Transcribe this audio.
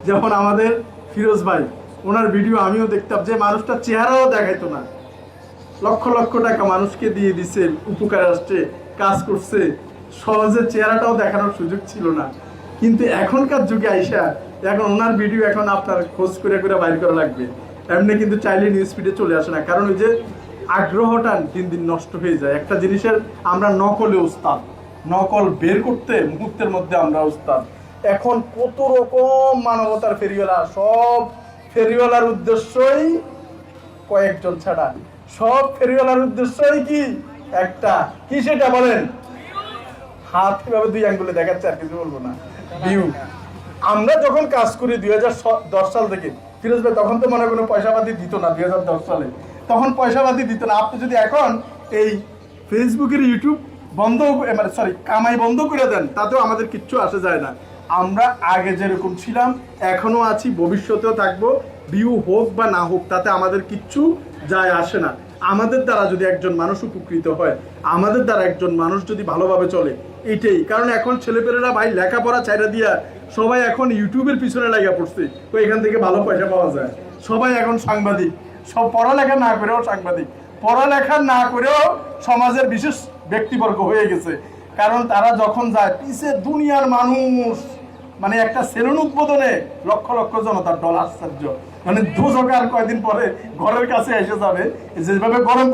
যেমন আমাদের ফিরোজ ভাই, ওনার ভিডিও আমিও দেখতাম, যে মানুষটা চেহারাও দেখাইতো না, লক্ষ লক্ষ টাকা মানুষকে দিয়ে দিছে, উপকার আসছে, কাজ করছে, সহজে চেহারাটাও দেখানোর সুযোগ ছিল না। কিন্তু এখনকার যুগে আইসা এখন ওনার ভিডিও এখন আপনার খোঁজ করে করে বাইর করা লাগবে, এমনি কিন্তু চাইলে নিউজ ফিডে চলে আসে না। কারণ ওই যে আগ্রহটা দিন দিন নষ্ট হয়ে যায়। একটা জিনিসের আমরা নকলে উস্তাদ, নকল বের করতে মুহূর্তের মধ্যে আমরা উস্তাদ। এখন কত রকম মানবতার ফেরিওয়ালা, সব ফেরিওয়ালার উদ্দেশ্যই কয়েকজন ছাড়া, সব ফেরিওয়ালার উদ্দেশ্যই কি একটা, কি সেটা বলেন? হাত কিভাবে দুই আঙ্গুলে দেখাচ্ছে, আর কিছু বলবো না, ভিউ। আমরা যখন কাজ করি 2010 সাল থেকে, ফিরোজ ভাই তখন তো মনে কোনো পয়সা পাতি দিত না, 2010 সালে তখন পয়সা পাতি দিত না। আপনি যদি এখন এই ফেসবুকের ইউটিউব বন্ধ, মানে সরি কামাই বন্ধ করে দেন, তাতেও আমাদের কিচ্ছু আসে যায় না। আমরা আগে যেরকম ছিলাম এখনো আছি, ভবিষ্যতেও থাকবো। ভিউ হোক বা না হোক তাতে আমাদের কিচ্ছু যায় আসে না। আমাদের দ্বারা যদি একজন মানুষ উপকৃত হয়, আমাদের দ্বারা একজন মানুষ যদি ভালোভাবে চলে, এটাই। কারণ এখন ছেলেপেলেরা ভাই লেখাপড়া ছাইড়া দিয়া সবাই এখন ইউটিউবের পিছনে লাগা পড়ছে, তো এখান থেকে ভালো পয়সা পাওয়া যায়। সবাই এখন সাংবাদিক, সব পড়ালেখা না করেও সাংবাদিক, পড়ালেখা না করেও সমাজের বিশেষ ব্যক্তিবর্গ হয়ে গেছে। কারণ তারা যখন যায় পিছে দুনিয়ার মানুষ, মানে একটা সেলুন উদ্বোধনে লক্ষ লক্ষ জনতার ডলার, আশ্চর্য। মানে দোজক আর কয়দিন পরে ঘরের কাছে এসে যাবে, যেভাবে গরম